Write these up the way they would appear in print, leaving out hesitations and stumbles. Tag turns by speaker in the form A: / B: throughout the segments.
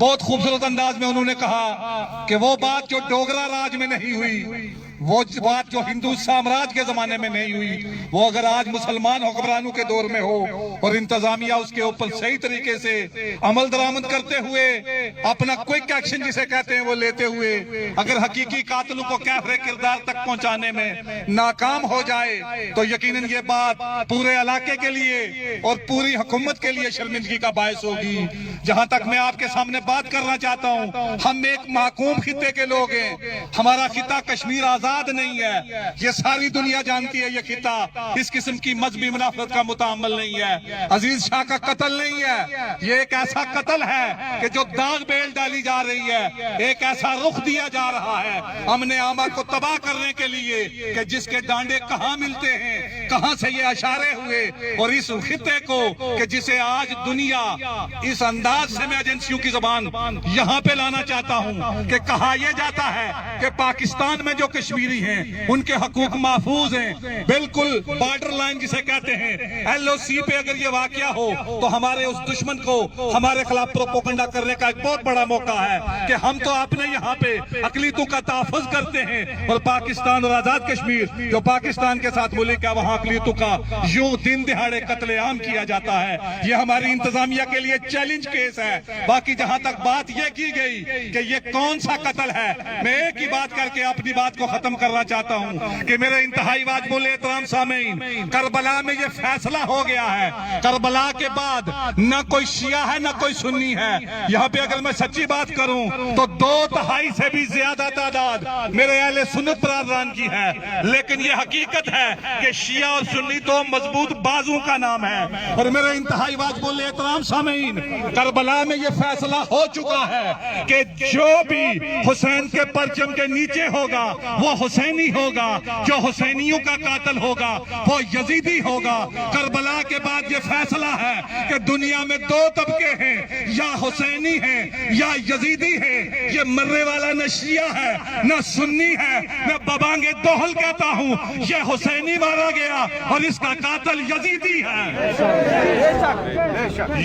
A: بہت خوبصورت انداز میں انہوں نے کہا کہ وہ بات جو ڈوگرا راج میں نہیں ہوئی، وہ بات جو ہندو سامراج کے زمانے میں نہیں ہوئی، وہ اگر آج مسلمان حکمرانوں کے دور میں ہو اور انتظامیہ اس کے اوپر صحیح طریقے سے عمل درآمد کرتے ہوئے اپنا کوئک ایکشن جسے کہتے ہیں وہ لیتے ہوئے اگر حقیقی قاتلوں کو کیفر کردار تک پہنچانے میں ناکام ہو جائے تو یقیناً یہ بات پورے علاقے کے لیے اور پوری حکومت کے لیے شرمندگی کا باعث ہوگی۔ جہاں تک میں آپ کے سامنے بات کرنا چاہتا ہوں، ہم ایک محکوم خطے کے لوگ ہیں، ہمارا خطہ کشمیر آزاد نہیں ہے، یہ ساری دنیا جانتی ہے۔ یہ خطہ اس قسم کی مذہبی منافرت کا متعامل نہیں ہے، عزیز شاہ کا قتل نہیں ہے، یہ ایک ایسا قتل ہے کہ جو داغ بیل ڈالی جا رہی ہے، ایک ایسا رخ دیا جا رہا ہے امن عامہ کو تباہ کرنے کے لیے کہ جس کے ڈانڈے کہاں ملتے ہیں، کہاں سے یہ اشارے ہوئے، اور اس خطے کو کہ جسے آج دنیا اس انداز سے میں ایجنسیوں کی زبان یہاں پہ لانا چاہتا ہوں کہ کہا یہ جاتا ہے کہ پاکستان میں جو کشمیری ہیں ان کے حقوق محفوظ ہیں، بالکل بارڈر لائن جسے کہتے ہیں، ایل او سی پہ اگر یہ واقعہ ہو تو ہمارے اس دشمن کو ہمارے خلاف پروپیگنڈا کرنے کا ایک بہت بڑا موقع ہے کہ ہم تو اپنے یہاں پہ اقلیتوں کا تحفظ کرتے ہیں، اور پاکستان اور آزاد کشمیر جو پاکستان کے ساتھ ملک ہے وہاں اقلیتوں کا یوں دن دہاڑے قتل عام کیا جاتا ہے۔ یہ ہماری انتظامیہ کے لیے چیلنج کیس ہے۔ باقی جہاں تک بات یہ کی گئی کہ یہ کون سا قتل ہے، میں ایک ہی بات کر کے اپنی بات کو ختم کرنا چاہتا ہوں کہ میرے انتہائی واجب احترام سامعین، کربلا میں یہ فیصلہ ہو گیا ہے، کربلا کے بعد نہ کوئی شیعہ ہے نہ کوئی سنی ہے۔ یہاں پہ اگر میں سچی بات کروں تو 2/3 سے بھی زیادہ تعداد میرے اہل سنت برادران کی ہے، لیکن یہ حقیقت ہے کہ شیعہ اور سنی تو مضبوط بازو کا نام ہے۔ اور میرے انتہائی واجب احترام سامعین، کربلا میں یہ فیصلہ ہو چکا ہے کہ جو بھی حسین کے پرچم کے نیچے ہوگا وہ حسینی ہوگا، جو حسینیوں کا قاتل ہوگا وہ یزیدی ہوگا۔ کربلا کے بعد یہ فیصلہ ہے کہ دنیا میں 2 طبقے ہیں، یا حسینی ہیں یا یزیدی ہیں۔ یہ مرنے والا نہ شیعہ ہے نہ سنی ہے، میں ببانگ دوہل کہتا ہوں یہ حسینی مارا گیا اور اس کا قاتل یزیدی ہے۔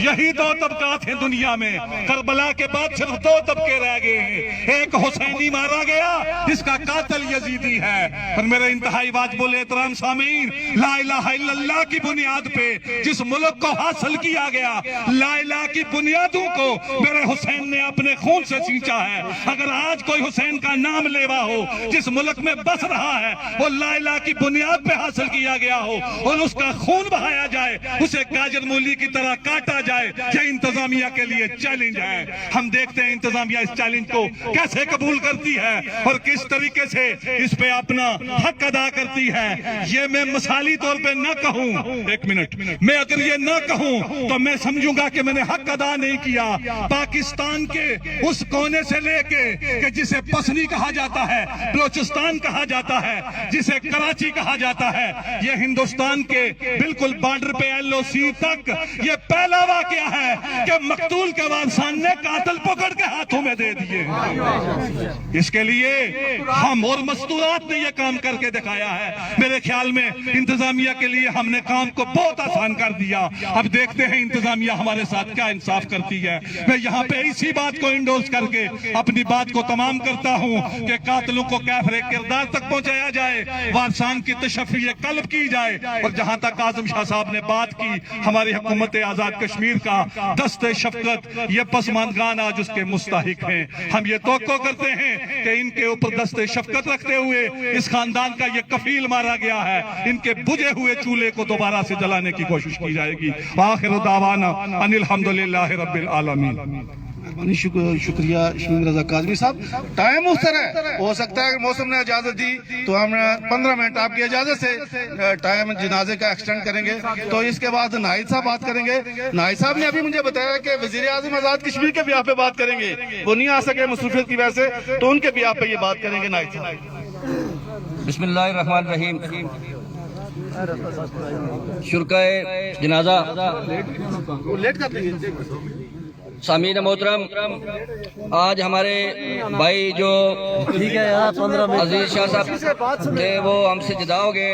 A: یہی 2 طبقات ہیں دنیا میں، کربلا کے بعد صرف 2 طبقے رہ گئے ہیں، ایک حسینی مارا گیا جس کا قاتل یزیدی ہے۔ اور میرے انتہائی واجب الاحترام سامعین، لا الہ الا اللہ کی بنیاد پہ جس ملک کو حاصل کیا گیا، لا الہ کی بنیادوں کو میرے حسین نے اپنے خون سے سینچا ہے۔ اگر آج کوئی حسین کا نام لیوا ہو جس ملک میں بس رہا ہے، وہ لا الہ کی بنیاد پہ حاصل کیا گیا ہو اور اس کا خون بہایا جائے، اسے گاجر مولی کی طرح کاٹا جائے، یہ انتظامیہ کے لیے چیلنج ہے۔ ہم دیکھتے ہیں انتظامیہ اس چیلنج کو کیسے قبول کرتی ہے اور کس طریقے سے اس پہ اپنا حق ادا کرتی ہے۔ یہ میں مثالی طور پہ نہ کہوں، ایک منٹ، میں اگر یہ نہ کہوں تو میں سمجھوں گا کہ میں نے حق ادا نہیں کیا۔ پاکستان کے اس کونے سے لے کے کہ جسے پسنی کہا جاتا ہے، بلوچستان کہا جاتا ہے، جسے کراچی کہا جاتا ہے، یہ ہندوستان کے بالکل بارڈر پہ ایل او سی تک یہ پہلا واقعہ ہے کہ مقتول کے وارثان نے قاتل پکڑ کے ہاتھوں میں دے دیے۔ اس کے لیے ہم اور مستورات نے یہ کام کر کے دکھایا ہے۔ میرے خیال میں انتظامیہ کے لیے ہم نے کام کو بہت آسان کر دیا۔ اب دیکھتے ہیں انتظامیہ ہمارے ساتھ کیا انصاف کرتی ہے۔ میں یہاں پہ اسی بات کو انڈورس کر کے اپنی بات کو تمام کرتا ہوں کہ قاتلوں کو کیفر کردار تک پہنچایا جائے، وارثان کی تشفی قلب کی جائے، اور جہاں تک اعظم شاہ صاحب نے بات کی ہماری حکومت آزاد کشمیر کا دست شفقت، یہ پسماندگان آج اس کے مستحق ہیں۔ ہم یہ توقع کرتے ہیں کہ ان کے اوپر دست شفقت رکھتے ہوئے اس خاندان کا یہ کفیل مارا گیا ہے، ان کے بجھے ہوئے چولہے کو دوبارہ سے جلانے کی کوشش کی جائے گی۔ آخر دعوانا ان الحمدللہ رب العالمین۔
B: شکریہ شمیم رضا کاظمی صاحب۔ ٹائم اس طرح ہو سکتا ہے کہ موسم نے اجازت دی تو ہم 15 منٹ آپ کی اجازت سے ٹائم جنازے کا ایکسٹینڈ کریں گے، تو اس کے بعد ناہید صاحب بات کریں گے۔ ناہید صاحب نے ابھی مجھے بتایا کہ وزیر اعظم آزاد کشمیر کے بیاہ پہ بات کریں گے، وہ نہیں آ سکے مصروفیت کی وجہ سے، تو ان کے بیاہ پہ یہ بات کریں گے ناہید صاحب۔
C: بسم اللہ الرحمن الرحیم۔ شرکائے جنازہ، سامعین محترم، آج ہمارے بھائی جو عزیز شاہ صاحب تھے وہ ہم سے جدا ہو گئے۔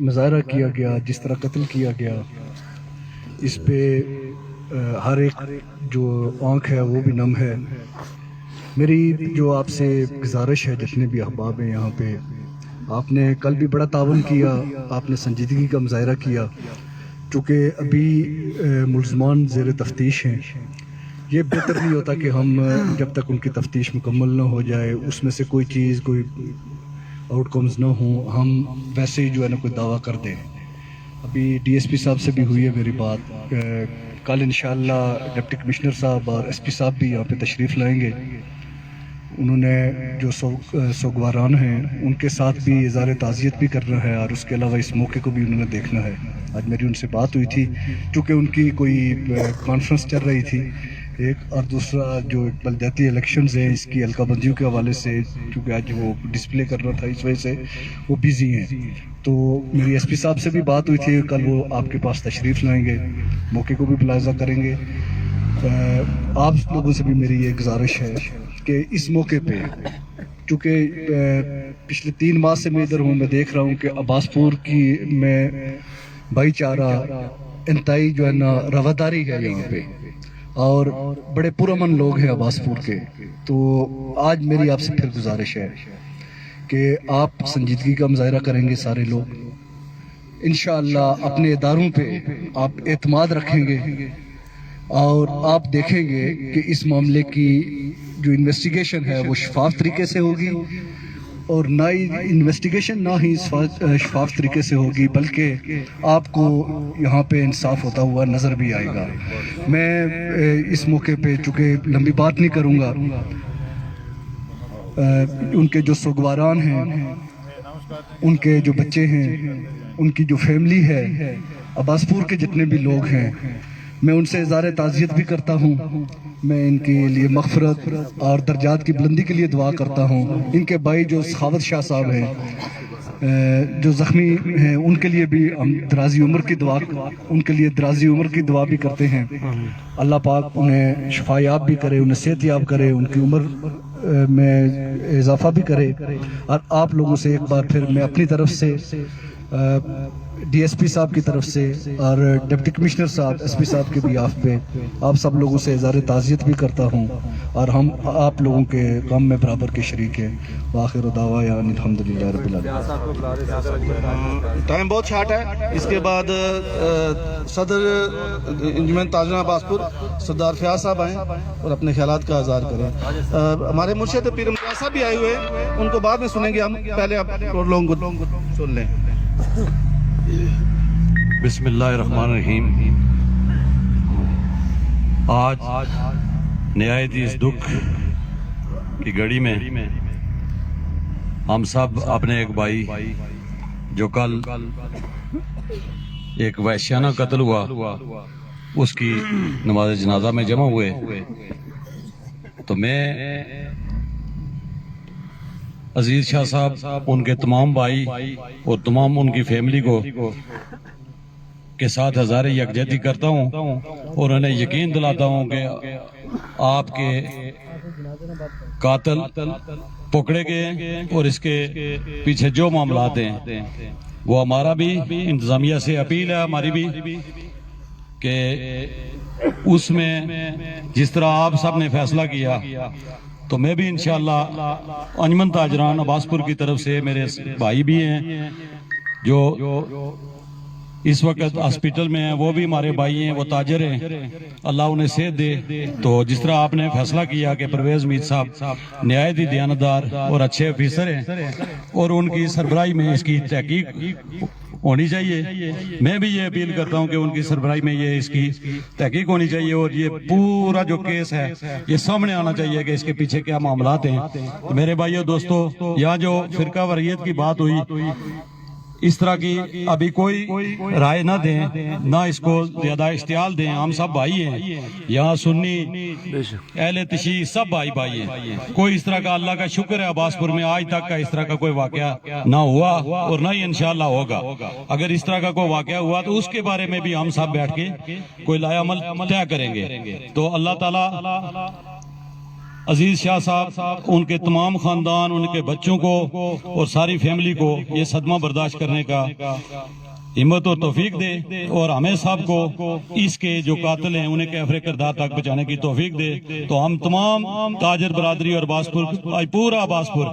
D: مظاہرہ کیا گیا، جس طرح قتل کیا گیا، اس پہ ہر ایک جو آنکھ ہے وہ بھی نم ہے۔ میری جو آپ سے گزارش ہے، جتنے بھی احباب ہیں یہاں پہ، آپ نے کل بھی بڑا تعاون کیا، آپ نے سنجیدگی کا مظاہرہ کیا، چونکہ ابھی ملزمان زیر تفتیش ہیں۔ یہ بہتر نہیں ہوتا کہ ہم جب تک ان کی تفتیش مکمل نہ ہو جائے، اس میں سے کوئی چیز، کوئی آؤٹ کمز نہ ہوں، ہم ویسے ہی جو ہے نا کوئی دعویٰ کر دیں۔ ابھی ڈی ایس پی صاحب سے بھی ہوئی ہے میری بات، کل انشاءاللہ ڈپٹی کمشنر صاحب اور ایس پی صاحب بھی یہاں پہ تشریف لائیں گے۔ انہوں نے جو سوگواران ہیں ان کے ساتھ بھی اظہار تعزیت بھی کرنا ہے، اور اس کے علاوہ اس موقع کو بھی انہوں نے دیکھنا ہے۔ آج میری ان سے بات ہوئی تھی، چونکہ ان کی کوئی کانفرنس چل رہی تھی ایک، اور دوسرا جو بلدیاتی الیکشنز ہیں اس کی حلقہ بندیوں کے حوالے سے، چونکہ آج وہ ڈسپلے کرنا تھا، اس وجہ سے وہ بیزی ہیں۔ تو میری ایس پی صاحب سے بھی بات ہوئی تھی، کل وہ آپ کے پاس تشریف لائیں گے، موقع کو بھی ملاحظہ کریں گے۔ آپ لوگوں سے بھی میری یہ گزارش ہے کہ اس موقع پہ، چونکہ پچھلے 3 ماہ سے میں ادھر ہوں، میں دیکھ رہا ہوں کہ عباس پور کی میں بھائی چارہ انتہائی جو ہے نا رواداری ہے یہاں پہ، اور بڑے پرامن لوگ ہیں عباس پور کے۔ تو آج میری آپ سے پھر گزارش ہے کہ آپ سنجیدگی کا مظاہرہ کریں گے سارے لوگ، انشاءاللہ اپنے اداروں پہ آپ اعتماد رکھیں گے، اور آپ دیکھیں گے کہ اس معاملے کی جو انویسٹیگیشن ہے وہ شفاف طریقے سے ہوگی، اور نہ ہی انویسٹیگیشن نہ ہی شفاف طریقے سے ہوگی، بلکہ آپ کو یہاں پہ انصاف ہوتا ہوا نظر بھی آئے گا۔ میں اس موقع پہ چونکہ لمبی بات نہیں کروں گا، ان کے جو سوگواران ہیں، ان کے جو بچے ہیں، ان کی جو فیملی ہے، عباس پور کے جتنے بھی لوگ ہیں، میں ان سے اظہار تعزیت بھی کرتا ہوں۔ میں ان کے لیے مغفرت اور درجات کی بلندی کے لیے دعا کرتا ہوں۔ ان کے بھائی جو سخاوت شاہ صاحب ہیں جو زخمی ہیں، ان کے لیے بھی ہم درازی عمر کی دعا، ان کے لیے درازی عمر کی دعا بھی کرتے ہیں۔ اللہ پاک انہیں شفا یاب بھی کرے، انہیں صحت یاب کرے، ان کی عمر میں اضافہ بھی کرے۔ اور آپ لوگوں سے ایک بار پھر میں اپنی طرف سے، ڈی ایس پی صاحب کی طرف سے اور ڈپٹی کمشنر صاحب، ایس پی صاحب کے بھی آپ سب لوگوں سے اظہار تعزیت بھی کرتا ہوں، اور ہم آپ لوگوں کے غم میں برابر کے شریک ہیں۔ وآخر دعوانا ان الحمدللہ رب العالمین۔
B: ٹائم بہت شارٹ ہے۔ اس کے بعد صدر انجمن تاجران عباس پور سردار فیاض صاحب آئیں اور اپنے خیالات کا اظہار کریں۔ ہمارے مرشد پیر مجاز صاحب بھی آئے ہوئے ہیں، ان کو بعد میں سنیں گے، ہم پہلے آپ لوگوں کو سن لیں۔
E: بسم اللہ الرحمن الرحیم۔ آج نہایت اس دکھ کی گھڑی میں ہم سب اپنے ایک بھائی جو کل ایک وحشیانہ قتل ہوا، اس کی نماز جنازہ میں جمع ہوئے، تو میں عزیز شاہ صاحب، ان کے تمام بھائی اور تمام ان کی فیملی کو کے ساتھ ہزار یکجہتی کرتا ہوں، اور انہیں یقین دلاتا ہوں کہ آپ کے قاتل پکڑے گئے، اور اس کے پیچھے جو معاملات ہیں وہ ہمارا بھی انتظامیہ سے اپیل ہے، ہماری بھی، کہ اس میں جس طرح آپ سب نے فیصلہ کیا، تو میں بھی انشاءاللہ انجمن تاجران عباس پور کی طرف سے، میرے بھائی بھی ہیں جو اس وقت ہاسپٹل میں ہیں، وہ بھی ہمارے بھائی ہیں، وہ تاجر ہیں، اللہ انہیں صحت دے۔ تو جس طرح آپ نے فیصلہ کیا کہ پرویز میر صاحب نہایت ہی دیانتدار اور اچھے افیسر ہیں، اور ان کی سربراہی میں اس کی تحقیق ہونی چاہیے، میں بھی یہ اپیل کرتا ہوں کہ ان کی سربراہی میں یہ اس کی تحقیق ہونی چاہیے، اور یہ پورا جو کیس ہے یہ سامنے آنا چاہیے کہ اس کے پیچھے کیا معاملات ہیں۔ تو میرے بھائیو دوستو، یہاں جو فرقہ واریت کی بات ہوئی، اس طرح کی ابھی کوئی رائے نہ دیں، نہ اس کو زیادہ اشتعال دیں، ہم سب بھائی ہیں، یہاں سنی اہل تشیع سب بھائی ہیں، کوئی اس طرح کا، اللہ کا شکر ہے عباس پور میں آج تک کا اس طرح کا کوئی واقعہ نہ ہوا، اور نہ ہی انشاءاللہ ہوگا۔ اگر اس طرح کا کوئی واقعہ ہوا تو اس کے بارے میں بھی ہم سب بیٹھ کے کوئی لائے عمل طے کریں گے۔ تو اللہ تعالیٰ عزیز شاہ صاحب، ان کے تمام خاندان، ان کے بچوں کو اور ساری فیملی کو یہ صدمہ برداشت کرنے کا ہمت و توفیق دے، اور ہمیں صاحب کو اس کے جو قاتل ہیں انہیں کیفر کردار تک پہنچانے کی توفیق دے۔ تو ہم تمام تاجر برادری اور پورا باسپور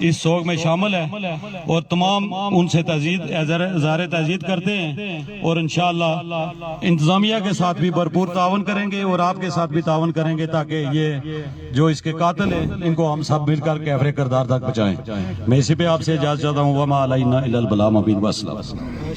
E: اس سوگ میں شامل ہے، اور تمام ان سے اظہار تعزیت کرتے ہیں، اور انشاءاللہ انتظامیہ کے ساتھ بھی بھرپور تعاون کریں گے اور آپ کے ساتھ بھی تعاون کریں گے، تاکہ یہ جو اس کے قاتل ہیں ان کو ہم سب مل کر کیفر کردار تک پہنچائیں۔ میں اسی پہ آپ سے اجازت چاہتا ہوں، وما علینا الا البلاغ المبین۔ والسلام۔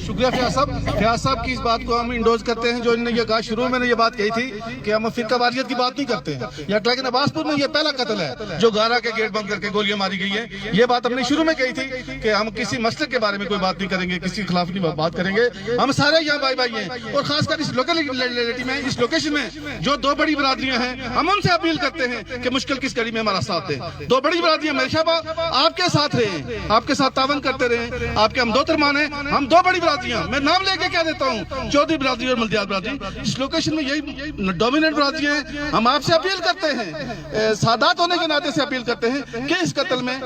B: شکریہ فیاض صاحب کی اس بات کو ہم انڈوز کرتے ہیں جو انہوں نے یہ کہا، شروع میں نے یہ بات کہی تھی کہ ہم فرقہ واریت کی بات نہیں کرتے ہیں، لیکن عباس پور میں یہ پہلا قتل ہے جو گارا کے گیٹ بند کر کے گولیاں ماری گئی ہیں۔ یہ بات ہم نے شروع میں کہی تھی کہ ہم کسی مسئلے کے بارے میں کوئی بات نہیں کریں گے، کسی کے خلاف نہیں بات کریں گے، ہم سارے یہاں بھائی بھائی ہیں، اور خاص کر اس لوکیلٹی میں، اس لوکیشن میں جو دو بڑی برادریاں ہیں، ہم ان سے اپیل کرتے ہیں کہ مشکل کس کڑی میں ہمارا ساتھ دیں۔ دو بڑی برادریاں ہمیشہ آپ کے ساتھ رہے، آپ کے ساتھ تعاون کرتے رہے، آپ کے ہم دو ترمان ہیں، ہم دو بڑی برادریاں، میں نام لے کے کہہ دیتا ہوں، چودھری برادری اور ملدیات برادری، اس لوکیشن میں یہی ڈومیننٹ برادری ہیں۔ ہم آپ سے اپیل کرتے ہیں، سادات ہونے کے ناطے سے اپیل کرتے ہیں کہ اس قتل میں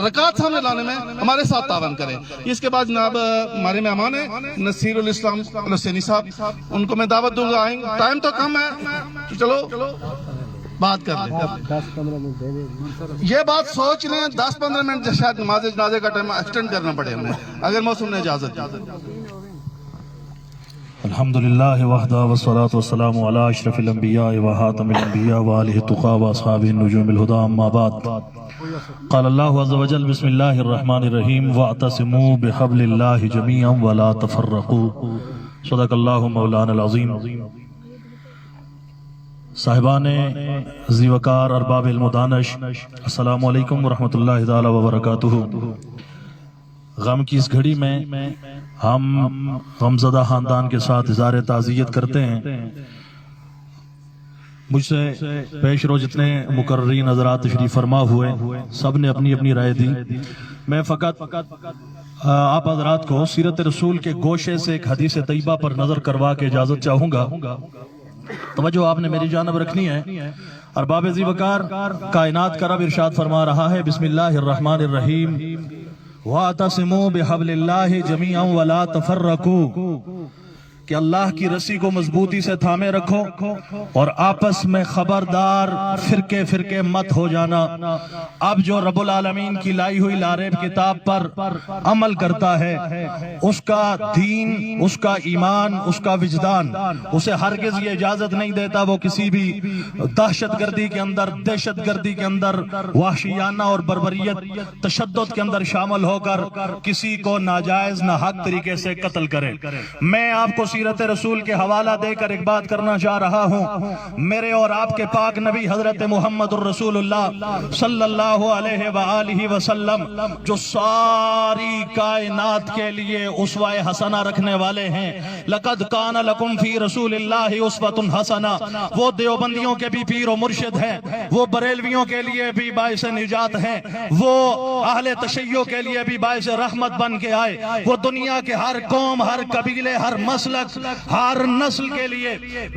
B: رکعت سامنے لانے میں ہمارے ساتھ تعاون کریں۔ اس کے بعد جناب ہمارے مہمان ہیں نصیر الاسلام الحسینی صاحب، ان کو میں دعوت دوں گا، آئیں، ٹائم تو کم ہے، چلو بات کر لیں، یہ بات سوچ لیں، 10-15 منٹ شاید نماز جنازے کا ٹائم ایکسٹینڈ کرنا پڑے ہمیں، اگر موسم نے اجازت دی۔
F: الحمدللہ وحدہ والصلاة والسلام علی اشرف الانبیاء وخاتم الانبیاء وآلہ التقیٰ واصحابہ النجوم الہدی، اما بعد، قال اللہ عز وجل بسم اللہ الرحمن الرحیم واعتصموا بحبل اللہ جمیعا ولا تفرقوا، صدق اللہ مولانا العظیم۔ صاحبان ذی وقار، ارباب المدانش، السلام علیکم ورحمۃ اللہ تعالی وبرکاتہ۔ غم کی اس گھڑی میں ہم غمزدہ خاندان کے ساتھ اظہار تعزیت کرتے ہیں۔ مجھ سے پیش رو جتنے مقررین حضرات تشریف فرما ہوئے، سب نے اپنی اپنی رائے دی۔ میں فقط آپ حضرات کو سیرت رسول کے گوشے سے ایک حدیث طیبہ پر نظر کروا کے اجازت چاہوں گا۔ توجہ آپ نے میری جانب رکھنی ہے۔ ارباب ذی وقار، کائنات کا رب ارشاد فرما رہا ہے، بسم اللہ الرحمن الرحیم، وَاعْتَصِمُوا بِحَبْلِ اللَّهِ جَمِيعًا وَلَا تَفَرَّقُوا، کہ اللہ کی رسی کو مضبوطی سے تھامے رکھو اور آپس میں خبردار فرقے فرقے مت ہو جانا۔ اب جو رب العالمین کی لائی ہوئی لاریب کتاب پر عمل کرتا ہے، اس کا دین، اس کا ایمان، اس کا وجدان اسے ہرگز یہ اجازت نہیں دیتا وہ کسی بھی دہشت گردی کے اندر، دہشت گردی کے اندر، وحشیانہ اور بربریت، تشدد کے اندر شامل ہو کر کسی کو ناجائز ناحق طریقے سے قتل کرے۔ میں آپ کو سیرت رسول کے حوالہ دے کر ایک بات کرنا چاہ رہا ہوں۔ میرے اور آپ کے پاک نبی حضرت محمد الرسول اللہ صلی اللہ علیہ وآلہ وسلم، جو ساری کائنات کے لیے اسوہ حسنہ رکھنے والے ہیں، لقد کان لکم فی رسول اللہ اسوۃ حسنہ، وہ دیوبندیوں کے بھی پیر و مرشد ہیں، وہ بریلویوں کے لیے بھی باعث نجات ہیں، وہ اہل تشیع کے لیے بھی باعث رحمت بن کے آئے، وہ دنیا کے ہر قوم، ہر قبیلے، ہر مسلک، ہر نسل کے لیے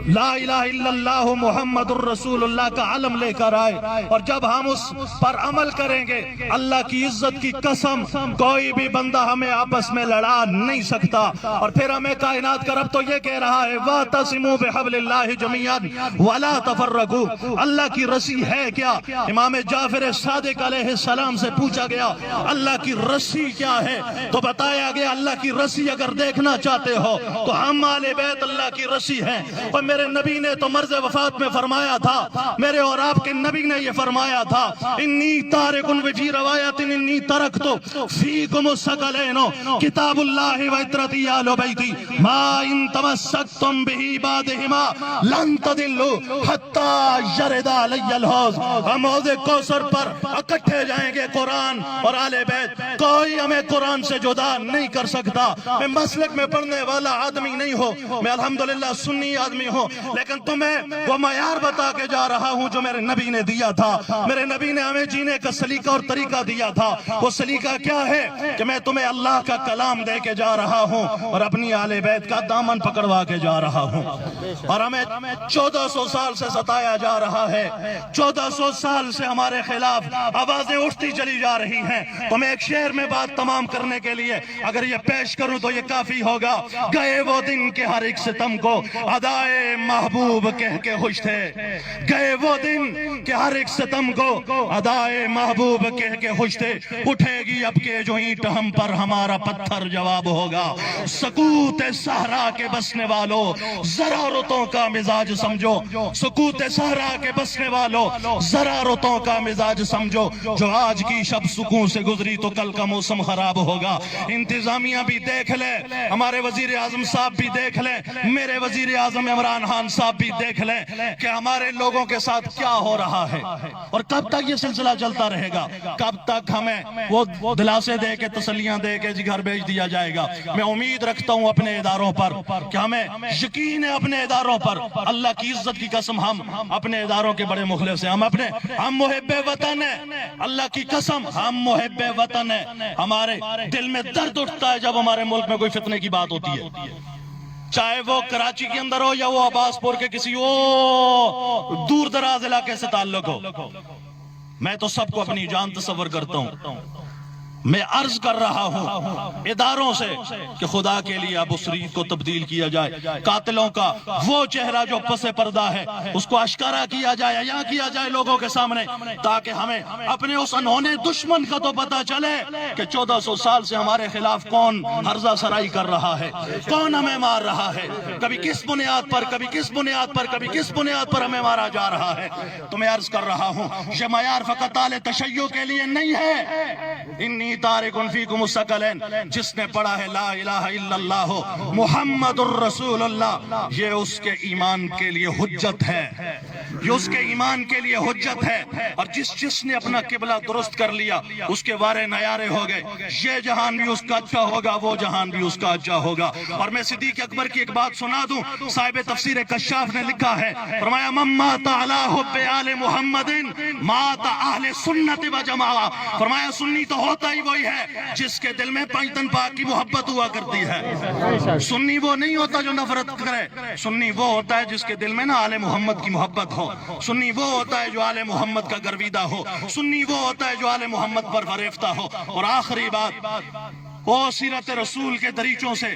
F: لا الہ الا اللہ محمد الرسول اللہ کا علم لے کر آئے۔ اور جب ہم اس پر عمل کریں گے، اللہ کی عزت کی قسم، کوئی بھی بندہ ہمیں آپس میں لڑا نہیں سکتا۔ اور پھر ہمیں کائنات کا رب تو یہ کہہ رہا ہے، وَاعْتَصِمُوا بِحَبْلِ اللَّهِ جَمِيعًا وَلَا تَفَرَّقُوا، اللہ کی رسی ہے کیا؟ امام جعفر صادق علیہ السلام سے پوچھا گیا اللہ کی رسی کیا ہے، تو بتایا گیا اللہ کی رسی اگر دیکھنا چاہتے ہو تو ہم آل بیت اللہ کی رسی ہیں۔ اور میرے نبی نے تو مرض وفات میں فرمایا تھا، میرے اور آپ کے نبی نے یہ فرمایا تھا، انی تارکن وفی روایت انی ترکتو فیکم الثقلین کتاب اللہ و عطرتی آل بیتی ما ان تمسکتم بہ بعدہما لن تضلوا حتی یرد علی الحوض۔ ہم حوض کوثر پر اکٹھے جائیں گے، قرآن اور آل بیت، کوئی ہمیں قرآن سے جدا نہیں کر سکتا۔ میں مسلک میں پڑھنے والا آدمی نہیں نہیں ہو, میں الحمدللہ سنی آدمی ہوں, لیکن تمہیں وہ معیار بتا کے جا رہا ہوں جو میرے نبی نے دیا تھا. میرے نبی نے ہمیں جینے کا سلیقہ اور طریقہ دیا تھا. وہ سلیقہ کیا ہے کہ میں تمہیں اللہ کا کلام دے کے جا رہا ہوں اور اپنی آل بیت کا دامن پکڑوا کے جا رہا ہوں. اور ہمیں 1400 سال سے ستایا جا رہا ہے, 1400 سال سے ہمارے خلاف آوازیں اٹھتی چلی جا رہی ہیں. تو میں ایک شعر میں بات تمام کرنے کے لیے اگر یہ پیش کروں تو یہ کافی ہوگا. گئے وہ دن کے ہر ایک ستم کو ادائے محبوب کہہ کے خوش تھے. گئے وہ دن کہ ہر ایک ستم کو ادائے محبوب کہہ کے خوش تھے. اٹھے گی اب کے جو اینٹ ہم پر ہمارا پتھر جواب ہوگا. سکوت صحرا کے بسنے والوں ذرا رتوں کا مزاج سمجھو. سکوت صحرا کے بسنے والوں ذرا رتوں کا مزاج سمجھو. جو آج کی شب سکون سے گزری تو کل کا موسم خراب ہوگا. انتظامیہ بھی دیکھ لے, ہمارے وزیر اعظم صاحب بھی دیکھ لیں, میرے وزیر اعظم عمران خان صاحب بھی دیکھ لیں کہ ہمارے لوگوں کے ساتھ کیا ہو رہا ہے اور کب تک یہ سلسلہ چلتا رہے گا. کب تک ہمیں وہ دلاسے دے کے تسلیاں دے کے گھر بھیج دیا جائے گا. میں امید رکھتا ہوں اپنے اداروں پر کہ ہمیں یقین ہے اپنے اداروں پر. اللہ کی عزت کی قسم ہم اپنے اداروں کے بڑے مخلص ہیں. ہم محب وطن ہیں, اللہ کی قسم ہم محب وطن ہیں. ہمارے دل میں درد اٹھتا ہے جب ہمارے ملک میں کوئی فتنے کی بات ہوتی ہے, چاہے وہ کراچی کے اندر ہو یا وہ عباس پور کے کسی دور دراز علاقے سے تعلق ہو. میں تو سب کو اپنی جان تصور کرتا ہوں. میں عرض کر رہا ہوں اداروں سے کہ خدا کے لیے اب اس ریت کو تبدیل کیا جائے. قاتلوں کا وہ چہرہ جو پس پردہ ہے اس کو اشکارا کیا جائے یا کیا جائے لوگوں کے سامنے, تاکہ ہمیں اپنے اس انہونے دشمن کا تو پتا چلے کہ 1400 سال سے ہمارے خلاف کون ہرزہ سرائی کر رہا ہے, کون ہمیں مار رہا ہے, کبھی کس بنیاد پر, کبھی کس بنیاد پر, کبھی کس بنیاد پر ہمیں مارا جا رہا ہے. تو میں عرض کر رہا ہوں یہ معیار فقط آل تشیع کے لیے نہیں ہے. انی تارکن فیکم الثقلین, جس نے پڑھا ہے لا الہ الا اللہ محمد الرسول اللہ, یہ اس کے ایمان کے لیے حجت ہے, یہ اس کے ایمان کے لیے حجت ہے. اور جس نے اپنا قبلہ درست کر لیا اس کے وارے نیارے ہو گئے. یہ جہان بھی اس کا اچھا ہوگا, وہ جہان بھی اس کا اچھا ہوگا. اور میں صدیق اکبر کی ایک بات سنا دوں, صاحب تفسیر کشاف نے لکھا ہے, فرمایا من مات علی حب آل محمد مات اہل سنت و جماعہ. فرمایا سنی تو ہوتا ہی وہی ہے جس کے دل میں پنجتن پاک کی محبت ہوا کرتی ہے. سنی وہ نہیں ہوتا جو نفرت کرے, سنی وہ ہوتا ہے جس کے دل میں نا آل محمد کی محبت ہو. سنی وہ ہوتا ہے جو آل محمد کا گرویدہ ہو. سنی وہ ہوتا ہے جو آل محمد پر فریفتہ ہو. اور آخری بات, وہ سیرت رسول کے دریچوں سے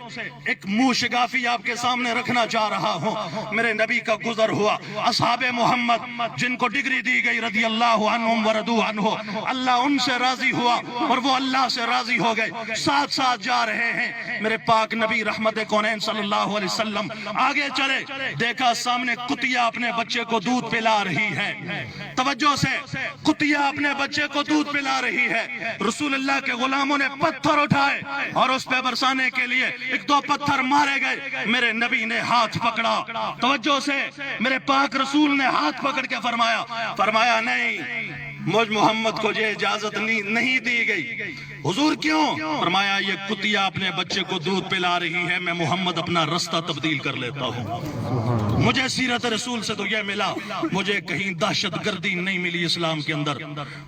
F: ایک منہ شگافی آپ کے سامنے رکھنا چاہ رہا ہوں. میرے نبی کا گزر ہوا, اصحاب محمد جن کو ڈگری دی گئی رضی اللہ عنہم ورضوا عنہ, اللہ ان سے راضی ہوا اور وہ اللہ سے راضی ہو گئے. ساتھ ساتھ جا رہے ہیں. میرے پاک نبی رحمت کونین صلی اللہ علیہ وسلم آگے چلے, دیکھا سامنے کتیا اپنے بچے کو دودھ پلا رہی ہے. توجہ سے, کتیا اپنے بچے کو دودھ پلا رہی ہے. رسول اللہ کے غلاموں نے پتھر اٹھائے اور اس پہ برسانے کے لیے ایک دو پتھر مارے گئے. میرے نبی نے ہاتھ پکڑا, توجہ سے, میرے پاک رسول نے ہاتھ پکڑ کے فرمایا نہیں, مجھ محمد کو یہ اجازت نہیں دی گئی. حضور کیوں؟ فرمایا یہ کتیا اپنے بچے کو دودھ پلا رہی ہے, میں محمد اپنا رستہ تبدیل کر لیتا ہوں. مجھے سیرت رسول سے تو یہ ملا, مجھے کہیں دہشت گردی نہیں ملی اسلام کے اندر.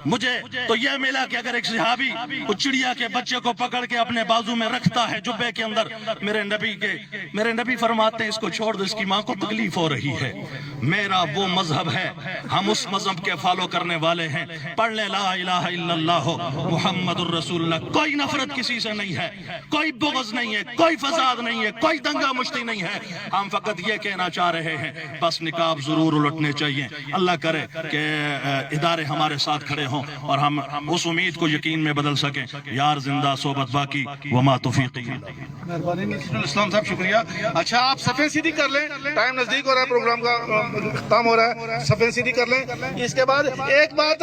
F: مجھے تو یہ ملا کہ اگر ایک صحابی وہ چڑیا کے بچے کو پکڑ کے اپنے بازو میں رکھتا ہے جبے کے اندر, میرے نبی فرماتے ہیں اس کو چھوڑ دو, اس کی ماں کو تکلیف ہو رہی ہے. میرا وہ مذہب ہے, ہم اس مذہب کے فالو کرنے والے ہیں. پڑھ لے لا الہ الا اللہ محمد الرسول اللہ. کوئی نفرت کسی سے نہیں ہے, کوئی بغض نہیں ہے, کوئی فساد نہیں ہے, کوئی دنگا مشتی نہیں ہے. ہم فقط یہ کہنا چاہ رہے ہیں بس نقاب ضرور الٹنے چاہیے. اللہ کرے کہ ادارے ہمارے ساتھ کھڑے ہوں اور ہم اس امید کو یقین میں بدل سکیں. یار زندہ صحبت باقی وما توفیقی.
B: مہربانی اسلام صاحب, شکریہ. اچھا آپ صفحے سیدھی کر لیں, ٹائم نزدیک ہو رہا ہے, پروگرام کا ختم ہو رہا ہے, صفحے سیدھی کر لیں. اس کے بعد ایک بات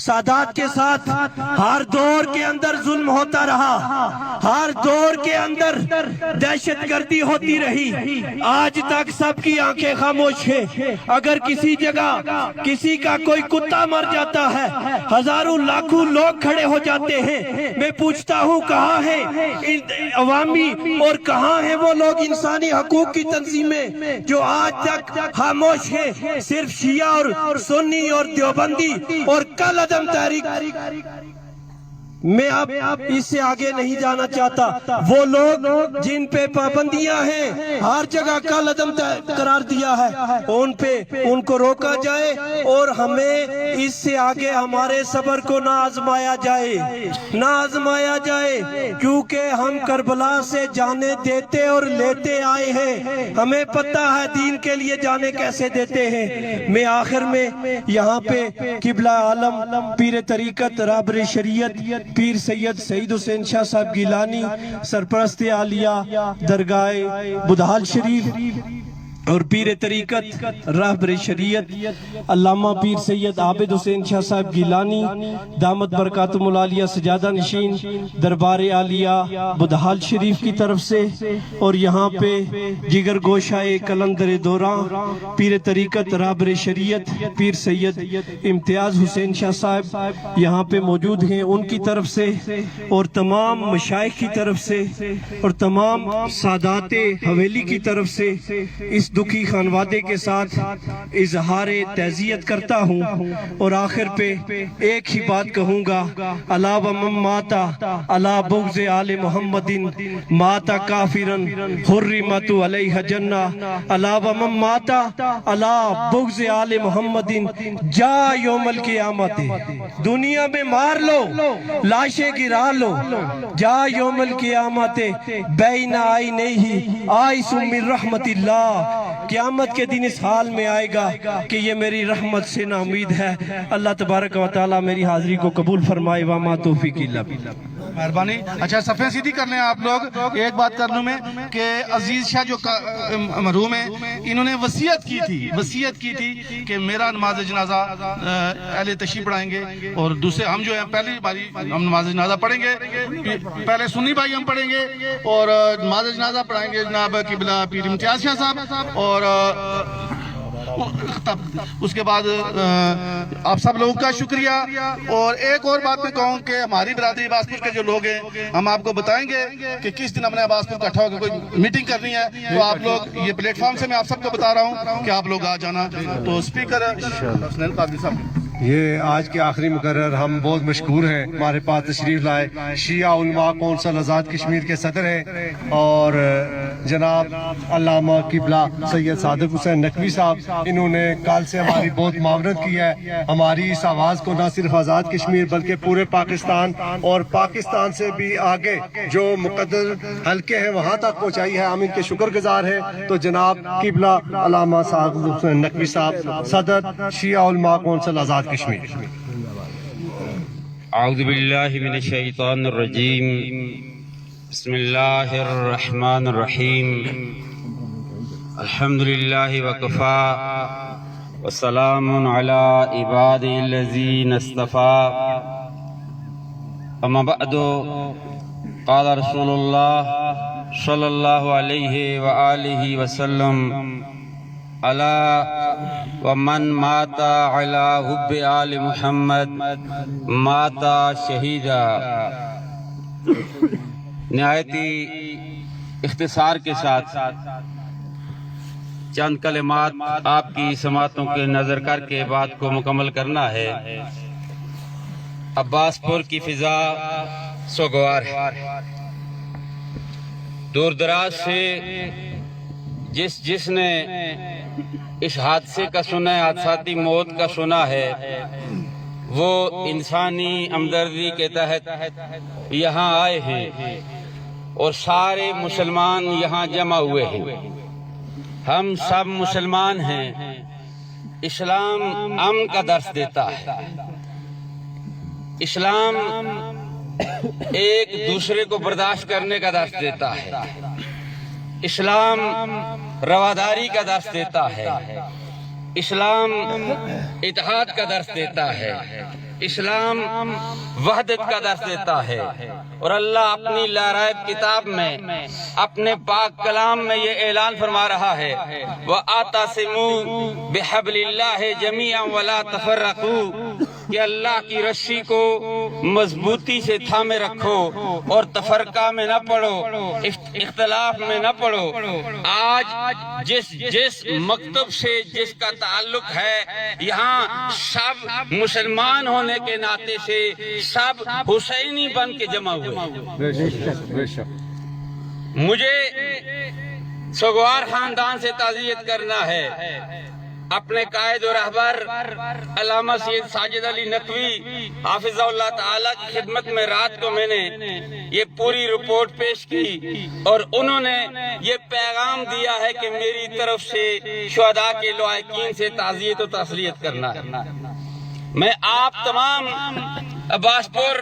G: سادات کے ساتھ ہر دور کے اندر ظلم ہوتا رہا، ہر دور کے اندر دہشت گردی ہوتی رہی، آج تک سب کی آنکھیں خاموش ہیں۔ اگر کسی جگہ کسی کا کوئی کتا مر جاتا ہے، ہزاروں لاکھوں لوگ کھڑے ہو جاتے ہیں۔ میں پوچھتا ہوں کہاں ہیں عوامی اور کہاں ہیں وہ لوگ انسانی حقوق کی تنظیمیں جو آج تک خاموش ہیں؟ صرف شیعہ اور سنی اور دیوبندی اور کل عدم تحریک۔ میں اب اس سے آگے نہیں جانا چاہتا۔ وہ لوگ جن پہ پابندیاں ہیں، ہر جگہ کل عدم قرار دیا ہے، ان کو روکا جائے اور ہمیں اس سے آگے ہمارے صبر کو نہ آزمایا جائے، کیونکہ ہم کربلا سے جانیں دیتے اور لیتے آئے ہیں۔ ہمیں پتہ ہے دین کے لیے جانیں کیسے دیتے ہیں۔ میں آخر میں یہاں پہ قبلہ عالم پیر طریقت رہبر شریعت پیر سید سعید حسین شاہ صاحب گیلانی سرپرست عالیہ درگاہ بدحال شریف اور پیر طریقت رہبر شریعت علامہ پیر سید عابد حسین شاہ صاحب گیلانی دامت برکاتہم العالیہ سجادہ نشین دربار عالیہ بدحال شریف کی طرف سے، اور یہاں پہ جگر گوشہ قلندر دوراں پیر طریقت رہبر شریعت پیر سید امتیاز حسین شاہ صاحب یہاں پہ موجود ہیں، ان کی طرف سے اور تمام مشائخ کی طرف سے اور تمام سادات حویلی کی طرف سے اس دکھی خانوادے کے ساتھ اظہار تعزیت کرتا ہوں، اور آخر پہ ایک ہی بات کہوں گا، الا ومن ماتا الا بغض آل محمد ماتا کافرن حرمت علیہ جنہ، الا ومن ماتا الا بغض آل محمد جا یوم القیامت۔ دنیا میں مار لو، لاشیں گرا لو، جا یوم القیامت بین عینیہ آئس من رحمت اللہ، قیامت کے دن اس حال میں آئے گا کہ یہ میری رحمت سے نا امید ہے۔ اللہ تبارک و تعالی میری حاضری کو قبول فرمائے، وما توفیق الا باللہ۔
B: مہربانی۔ اچھا صفحے سیدھی کر لیں آپ لوگ۔ ایک بات کر لوں میں کہ عزیز شاہ جو مرحوم ہیں، انہوں نے وصیت کی تھی کہ میرا نماز جنازہ اہل تشریف پڑھائیں گے، اور دوسرے ہم جو ہیں پہلی باری ہم نماز جنازہ پڑھیں گے، پہلے سنی بھائی ہم پڑھیں گے اور نماز جنازہ پڑھائیں گے جناب قبلہ پیر امتیاز شاہ صاحب، اور اس کے بعد آپ سب لوگوں کا شکریہ۔ اور ایک اور بات میں کہوں کہ ہماری برادری عباس پور کے جو لوگ ہیں، ہم آپ کو بتائیں گے کہ کس دن ہم نے عباس پور اکٹھا ہو کے کوئی میٹنگ کرنی ہے، تو آپ لوگ یہ پلیٹ فارم سے میں آپ سب کو بتا رہا ہوں کہ آپ لوگ آ جانا۔ تو اسپیکر حسنین قادری صاحب،
H: یہ آج کے آخری مقرر ہم بہت مشکور ہیں، ہمارے پاس تشریف لائے شیعہ علماء کونسل آزاد کشمیر کے صدر ہیں، اور جناب علامہ قبلہ سید صادق حسین نقوی صاحب، انہوں نے کل سے ہماری بہت معاونت کی ہے، ہماری اس آواز کو نہ صرف آزاد کشمیر بلکہ پورے پاکستان اور پاکستان سے بھی آگے جو مقدر حلقے ہیں وہاں تک پہنچائی ہے، ہم ان کے شکر گزار ہیں۔ تو جناب قبلہ علامہ صادق حسین نقوی صاحب، صدر شیعہ علماء کونسل آزاد کشمیر۔
I: اعوذ باللہ من الشیطان الرجیم، بسم اللہ الرحمن الرحیم، الحمدللہ وکفا وسلام علی عبادہ الذین اصطفیٰ، اما بعد، قال رسول اللہ صلی اللہ علیہ وآلہ وسلم، الا ومن مات علی حب آل محمد مات شہیدا۔ نہایتی اختصار کے ساتھ چند کلمات آپ کی سماعتوں کے نظر کر کے بات کو مکمل کرنا ہے۔ عباس پور کی فضا سوگوار ہے، دور دراز سے جس نے اس حادثے کا سنا ہے، حادثاتی موت کا سنا ہے، وہ انسانی ہمدردی کے تحت یہاں آئے ہیں اور سارے مسلمان یہاں جمع ہوئے ہیں۔ ہم سب مسلمان ہیں۔ اسلام امن کا درس دیتا ہے، اسلام ایک دوسرے کو برداشت کرنے کا درس دیتا ہے، اسلام رواداری کا درس دیتا ہے، اسلام اتحاد کا درس دیتا ہے، اسلام وحدت کا درس دیتا ہے، اور اللہ اپنی لاریب کتاب میں اپنے پاک کلام میں یہ اعلان فرما رہا ہے وَاعْتَصِمُوا بِحَبْلِ اللَّهِ جَمِيعًا وَلَا تَفَرَّقُوا، کہ اللہ کی رسی کو مضبوطی سے تھامے رکھو اور تفرقہ میں نہ پڑو، اختلاف میں نہ پڑو۔ آج جس مکتب سے جس کا تعلق ہے، یہاں سب مسلمان ہونے کے ناطے سے سب حسینی بن کے جمع ہوئے۔ مجھے سوگوار خاندان سے تعزیت کرنا ہے۔ اپنے قائد و رہبر علامہ سید ساجد علی نقوی حافظہ اللہ تعالیٰ کی خدمت میں رات کو میں نے یہ پوری رپورٹ پیش کی، اور انہوں نے یہ پیغام دیا ہے کہ میری طرف سے شہداء کے لواحقین سے تعزیت و تسلیت کرنا ہے۔ میں آپ تمام عباس پور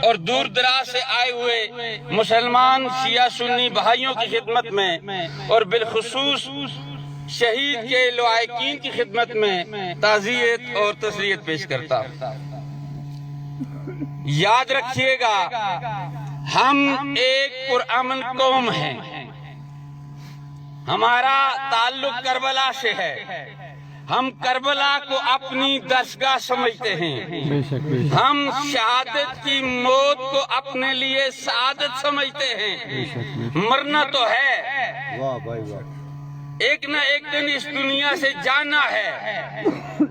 I: اور دور دراز سے آئے ہوئے مسلمان شیعہ سنی بھائیوں کی خدمت میں اور بالخصوص شہید کے لواحقین کی خدمت میں تعزیت اور تسلیت پیش کرتا ہوں۔ یاد رکھیے گا، ہم ایک پرامن قوم ہیں، ہمارا تعلق کربلا سے ہے، ہم کربلا کو اپنی دستگاہ سمجھتے ہیں، ہم شہادت کی موت کو اپنے لیے سعادت سمجھتے ہیں۔ مرنا تو ہے، ایک نہ ایک دن اس دنیا سے جانا ہے۔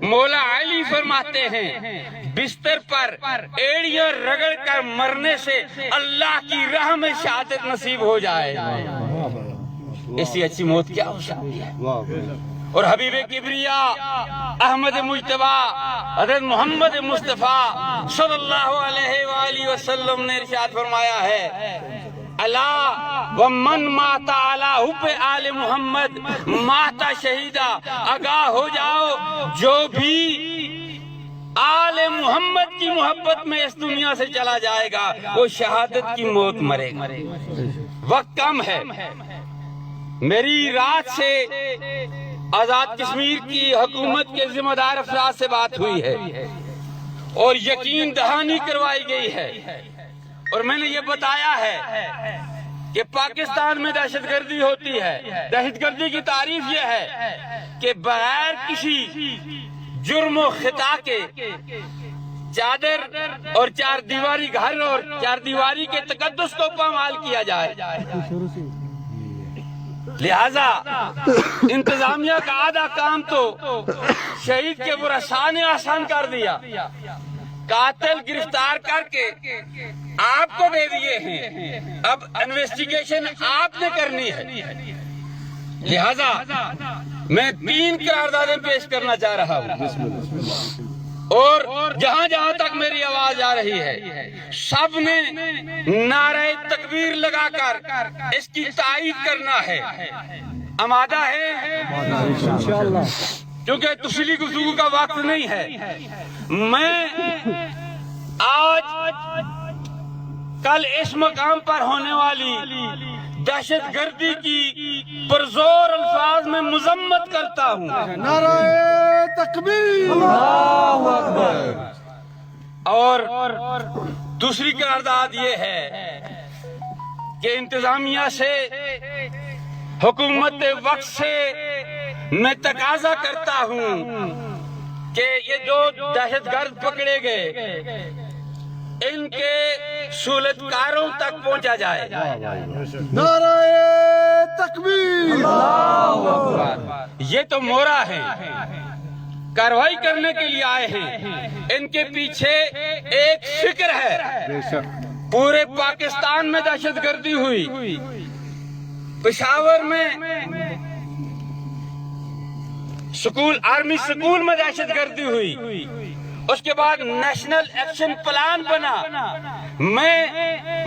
I: مولا علی فرماتے ہیں بستر پر ایڑیاں رگڑ کر مرنے سے اللہ کی راہ میں شہادت نصیب ہو جائے، اس سے اچھی موت کیا ہو سکتی ہے؟ اور حبیب کبریا احمد مجتبی حضرت محمد مصطفیٰ صلی اللہ علیہ وآلہ وسلم نے ارشاد فرمایا ہے الا ومن مات علی حب آل محمد مات شہیدا، آگاہ ہو جاؤ جو بھی آل محمد کی محبت میں اس دنیا سے چلا جائے گا وہ شہادت کی موت مرے گا۔ وقت کم ہے، میری رات سے آزاد کشمیر کی حکومت کے ذمہ دار افراد سے بات ہوئی ہے اور یقین دہانی کروائی گئی ہے، اور میں نے یہ بتایا ہے کہ پاکستان میں دہشت گردی ہوتی ہے۔ دہشت گردی کی تعریف یہ ہے کہ بغیر کسی جرم و خطا کے چادر اور چار دیواری گھر اور چار دیواری کے تقدس کو پامال کیا جائے۔ لہذا انتظامیہ کا آدھا کام تو شہید کے ورثاء نے آسان کر دیا، قاتل گرفتار کر کے آپ کو دے دیے ہیں، اب انویسٹیگیشن آپ نے کرنی ہے۔ لہذا میں 3 قراردادیں پیش کرنا چاہ رہا ہوں، اور جہاں جہاں تک میری آواز آ رہی ہے سب نے نعرہ تکبیر لگا کر اس کی تائید کرنا ہے۔ آمادہ ہے؟ کیونکہ تفصیلی گفتگو کا وقت نہیں ہے، میں آج کل اس مقام پر ہونے والی دہشت گردی کی پرزور الفاظ میں مذمت کرتا ہوں۔
H: نعرہ تکبیر، اللہ اکبر۔
I: اور دوسری قرارداد یہ ہے کہ انتظامیہ سے، حکومت وقت سے میں تقاضا کرتا ہوں کہ یہ جو دہشت گرد پکڑے گئے ان کے سہولتکاروں تک پہنچا جائے۔
H: نعرہ تکبیر، اللہ اکبر۔
I: یہ تو مورا ہیں، کارروائی کرنے کے لیے آئے ہیں، ان کے پیچھے ایک فکر ہے۔ پورے پاکستان میں دہشت گردی ہوئی، پشاور میں سکول، آرمی سکول میں دہشت گردی ہوئی، اس کے بعد نیشنل ایکشن پلان بنا۔ میں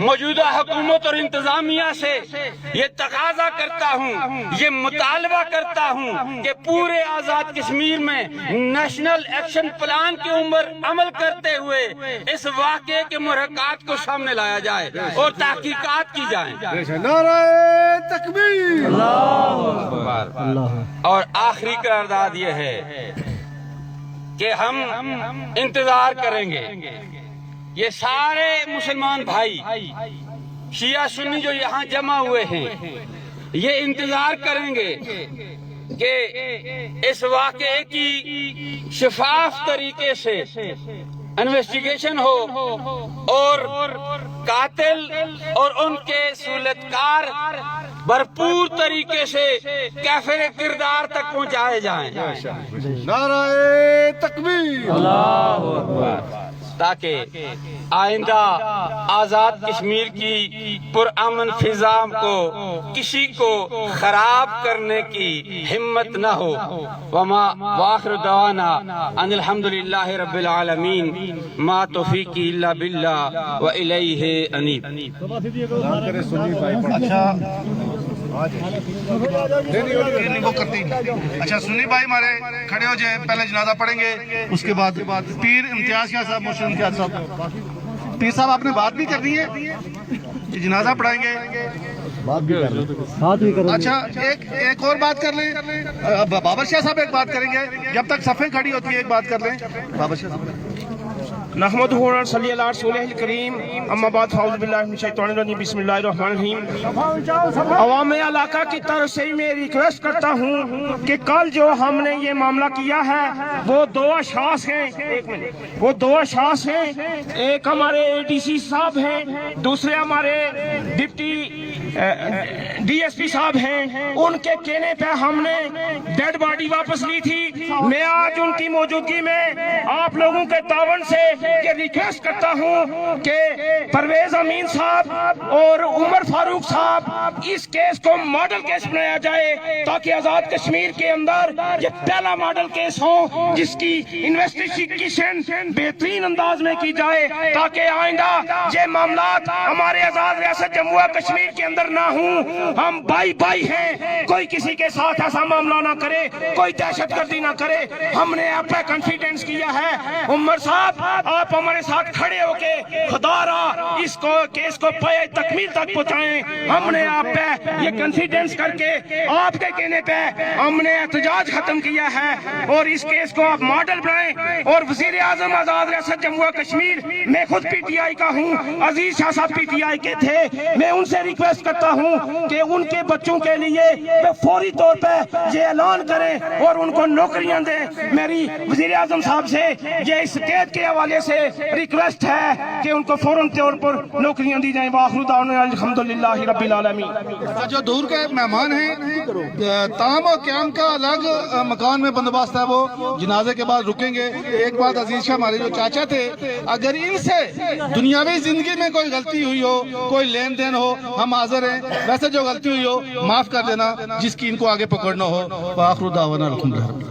I: موجودہ حکومت اور انتظامیہ سے یہ تقاضا کرتا ہوں، یہ مطالبہ کرتا ہوں کہ پورے آزاد کشمیر میں نیشنل ایکشن پلان کے اوپر عمل کرتے ہوئے اس واقعے کے محرکات کو سامنے لایا جائے اور تحقیقات کی جائیں۔
H: نعرہ تکبیر، اللہ اکبر۔
I: اور آخری قرارداد یہ ہے کہ ہم انتظار کریں گے. یہ سارے مسلمان بھائی شیعہ سنی جو یہاں جمع ہوئے ہیں یہ انتظار کریں گے کہ اس واقعے کی شفاف طریقے سے انویسٹیگیشن ہو اور قاتل اور ان کے سہولتکار بھرپور طریقے سے کافر کردار تک پہنچائے جائیں.
H: نعرہ تکبیر.
I: اللہ اکبر. تاکہ آئندہ آزاد کشمیر کی پرامن فضا کو کسی کو خراب کرنے کی ہمت نہ ہو. وما واخر دعوانا ان الحمدللہ رب العالمین ما توفیقی الا باللہ و الیہ انیب.
B: اچھا سنی بھائی ہمارے کھڑے ہو جائیں, پہلے جنازہ پڑھیں گے, اس کے بعد پیر امتیاز شاہ صاحب, مرشد امتیاز صاحب. پیر صاحب آپ نے بات بھی کرنی ہے, جنازہ پڑھائیں گے. اچھا ایک اور بات کر لیں, بابر شاہ صاحب ایک بات کریں گے, جب تک صفیں کھڑی ہوتی ہے ایک بات کر لیں. بابر شاہ صاحب.
J: نحمدہ و نصلی علی رسولہ الکریم, اما بعد فاعوذ باللہ من الشیطان الرجیم, بسم اللہ الرحمن الرحیم. عوام علاقہ کی طرف سے میں ریکویسٹ کرتا ہوں کہ کل جو ہم نے یہ معاملہ کیا ہے وہ دو اشخاص ہیں, ایک ہمارے اے ڈی سی صاحب ہیں, دوسرے ہمارے ڈپٹی ڈی ایس پی صاحب ہیں. ان کے کہنے پہ ہم نے ڈیڈ باڈی واپس لی تھی. میں آج ان کی موجودگی میں آپ لوگوں کے تعاون سے کہ ریکویسٹ کرتا ہوں کہ پرویز امین صاحب اور عمر فاروق صاحب اس کیس کو ماڈل کیس بنایا جائے تاکہ آزاد کشمیر کے اندر یہ پہلا ماڈل کیس ہو جس کی انویسٹیگیشن بہترین انداز میں کی جائے تاکہ آئندہ یہ معاملات ہمارے آزاد ریاست جموں و کشمیر کے اندر نہ ہوں. ہم بھائی ہیں, کوئی کسی کے ساتھ ایسا معاملہ نہ کرے, کوئی دہشت گردی نہ کرے. ہم نے آپ پہ کانفیڈنس کیا ہے. عمر صاحب آپ ہمارے ساتھ کھڑے ہو کے خدا را اس کو کیس کو پائے تکمیل تک پہنچائیں. ہم نے آپ پہ یہ کانفیڈنس کر کے آپ کے کہنے پہ ہم نے احتجاج ختم کیا ہے اور اس کیس کو آپ ماڈل بنائیں. اور وزیر اعظم آزاد ریاست جموں و کشمیر, میں خود پی ٹی آئی کا ہوں, عزیز شاہ صاحب پی ٹی آئی کے تھے, میں ان سے ریکویسٹ کرتا ہوں کہ ان کے بچوں کے لیے فوری طور پہ یہ اعلان کریں اور ان کو نوکریاں دیں. میری وزیر اعظم صاحب سے یہ اس اسٹیٹ کے حوالے سے ریکویسٹ ہے کہ ان کو فوراً طور پر نوکریاں دی جائیں. وآخر دعوانا الحمدللہ رب العالمین.
B: جو دور کے مہمان ہیں, تام و قیام کا الگ مکان میں بندوبست ہے, وہ جنازے کے بعد رکیں گے. ایک بات عزیز شاہ ہمارے جو چاچا تھے, اگر ان سے دنیاوی زندگی میں کوئی غلطی ہوئی ہو, کوئی لین دین ہو, ہم حاضر ہیں. ویسے جو غلطی ہوئی ہو معاف کر دینا, جس کی ان کو آگے پکڑنا ہو. وآخر دعوانا الحمدللہ.